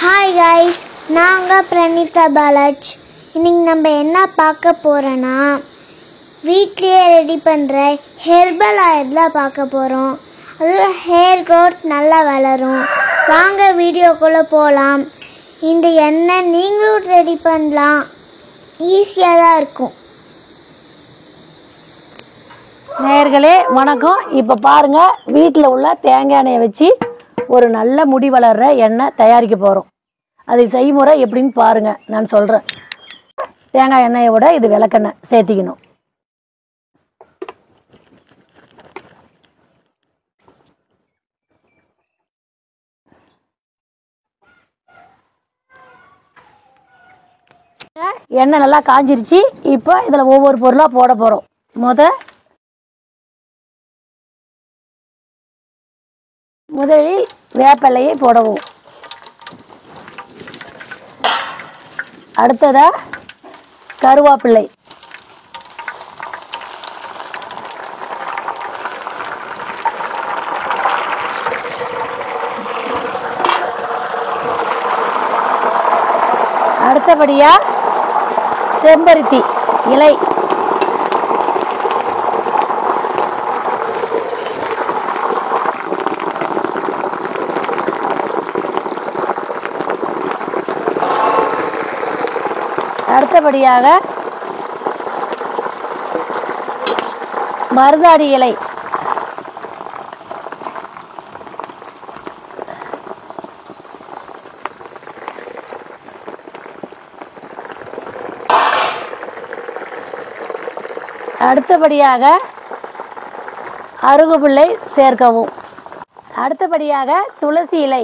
Hi guys, நாங்கள் பிரணீதா பாலாஜ். இன்னைக்கு நம்ம என்ன பார்க்க போகிறோன்னா, வீட்லேயே ரெடி பண்ணுற ஹெர்பல் ஆயில் தான் பார்க்க போகிறோம். அது ஹேர் க்ரோத் நல்லா வளரும். வாங்க வீடியோக்குள்ளே போகலாம். இந்த எண்ணெய் நீங்களும் ரெடி பண்ணலாம், ஈஸியாக தான் இருக்கும். நேயர்களே வணக்கம். இப்போ பாருங்க, வீட்டில் உள்ள தேங்காய் எண்ணெயை வச்சு ஒரு நல்ல முடி வளர்ற எண்ணெய் தயாரிக்க போகிறோம். அது செய்முறை எப்படின்னு பாருங்க, நான் சொல்கிறேன். தேங்காய் எண்ணெயை விட இது விளக்கெண்ணெய் சேர்த்திக்கணும். எண்ணெய் நல்லா காஞ்சிருச்சு. இப்போ இதில் ஒவ்வொரு பொருளாக போட போகிறோம். முதலில் வேப்பிலையை போடவும். அடுத்ததா கருவேப்பிலை. அடுத்தபடியா செம்பருத்தி இலை. அடுத்தபடியாக மருதாணி இலை. அடுத்தபடியாக அருகம்புல்லை சேர்க்கவும். அடுத்தபடியாக துளசி இலை.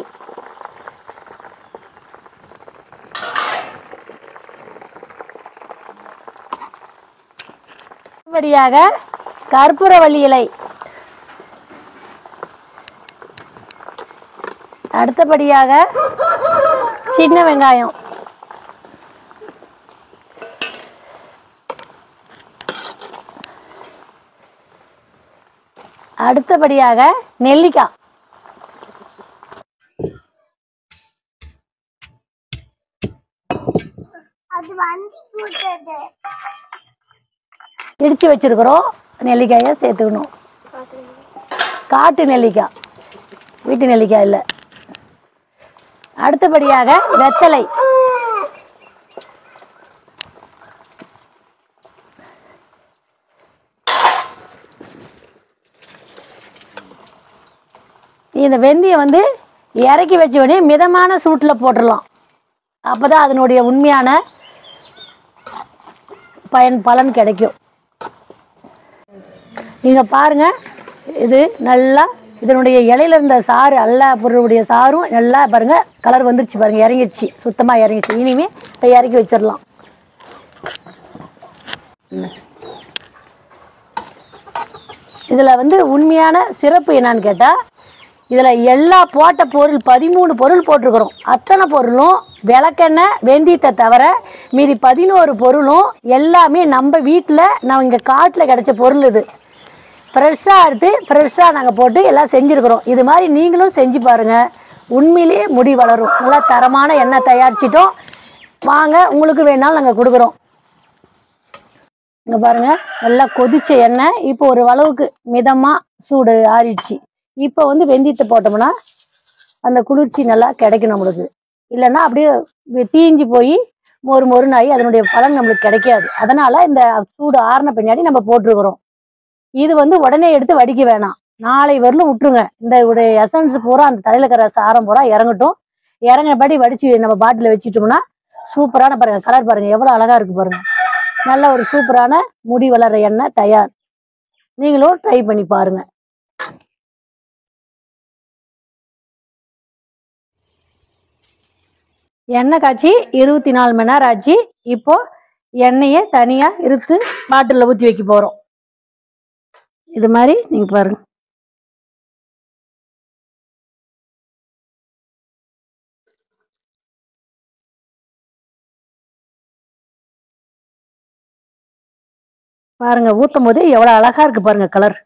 அடுத்தபடியாக கற்பூரவள்ளி இலை. அடுத்தபடியாக சின்ன வெங்காயம். அடுத்தபடியாக நெல்லிக்காய். இடிச்சு வச்சிருக்கிறோம் நெல்லிக்காயை சேர்த்துக்கணும். காட்டு நெல்லிக்காய், வீட்டு நெல்லிக்காய் இல்லை. அடுத்தபடியாக வெத்தலை. இந்த வெந்தயம் இறக்கி வச்ச உடனே மிதமான சூட்டில் போட்டுடலாம். அப்போதான் அதனுடைய உண்மையான பலன் கிடைக்கும். நீங்கள் பாருங்க, இது நல்லா இதனுடைய இலையில இருந்த சாறு, எல்லா பொருளுடைய சாரும் நல்லா பாருங்க கலர் வந்துருச்சு பாருங்க, இறங்கிடுச்சு, சுத்தமாக இறங்கிடுச்சு. இனிமே இப்போ இறக்கி வச்சிடலாம். இதில் உண்மையான சிறப்பு என்னன்னு கேட்டால், இதில் எல்லா போட்ட பொருள் 13 பொருள் போட்டிருக்கிறோம். அத்தனை பொருளும் விளக்கெண்ணெய் வெந்தயத்தை தவிர மீதி 11 பொருளும் எல்லாமே நம்ம வீட்டில் நம்ம இங்கே காட்டில் கிடைச்ச பொருள். இது ஃப்ரெஷ்ஷாக எடுத்து ஃப்ரெஷ்ஷாக நாங்கள் போட்டு எல்லாம் செஞ்சுருக்கிறோம். இது மாதிரி நீங்களும் செஞ்சு பாருங்கள், உண்மையிலேயே முடி வளரும். நல்லா தரமான எண்ணெய் தயாரிச்சிட்டோம். வாங்க, உங்களுக்கு வேணாலும் நாங்கள் கொடுக்குறோம். இங்கே பாருங்கள், நல்லா கொதிச்ச எண்ணெய் இப்போ ஒரு அளவுக்கு மிதமாக சூடு ஆறிடுச்சு. இப்போ வெந்தயத்தை போட்டோம்னா அந்த குளிர்ச்சி நல்லா கிடைக்கும் நம்மளுக்கு. இல்லைன்னா அப்படியே தீஞ்சு போய் மொறு ஆகி அதனுடைய பலன் நம்மளுக்கு கிடைக்காது. அதனால இந்த சூடு ஆறின பின்னாடி நம்ம போட்டிருக்கிறோம். இது உடனே எடுத்து வடிக்க வேணாம், நாளை வரலும் விட்டுருங்க. இந்த எசன்ஸ் பூரா அந்த தலையில இருக்கிற சாரம் பூரா இறங்கட்டும். இறங்கினபடி வடிச்சு நம்ம பாட்டில வச்சுட்டோம்னா சூப்பரான பாருங்க, கலர் பாருங்க எவ்வளவு அழகா இருக்கு பாருங்க. நல்ல ஒரு சூப்பரான முடி வளர்ற எண்ணெய் தயார். நீங்களும் ட்ரை பண்ணி பாருங்க. எண்ணெய் காய்ச்சி 24 மணி நேரம் ஆச்சு. இப்போ எண்ணெயை தனியா இருத்து பாட்டில் ஊற்றி வைக்க போறோம். இது மாதிரி நீங்க பாருங்க. பாருங்க, ஊத்தும் போது எவ்வளவு அழகா இருக்கு பாருங்க கலர்.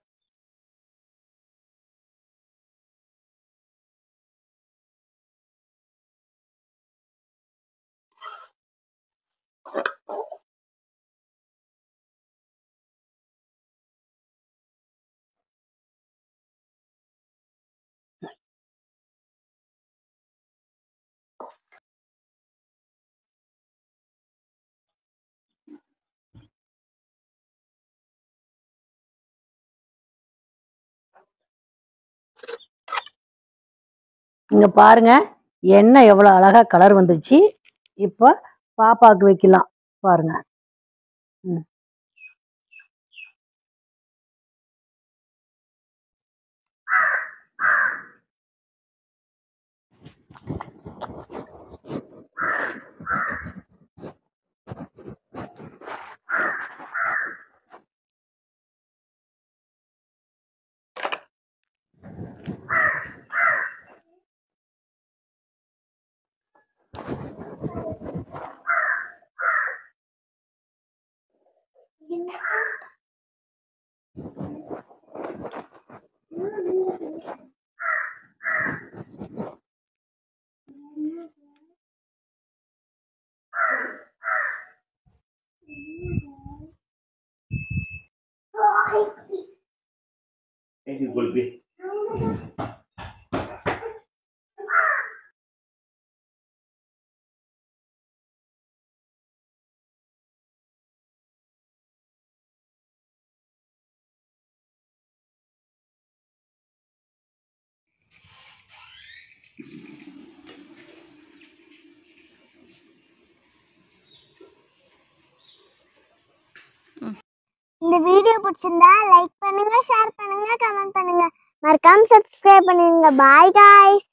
இங்க பாருங்க எண்ணெய் எவ்வளவு அழகா கலர் வந்துருச்சு. இப்போ பாப்பாவுக்கு வைக்கலாம் பாருங்க. ம். இந்த வீடியோ பிடிச்சிருந்தா லைக் பண்ணுங்க, ஷேர் பண்ணுங்க, கமெண்ட் பண்ணுங்க, மறக்காம சப்ஸ்கிரைப் பண்ணுங்க. Bye guys.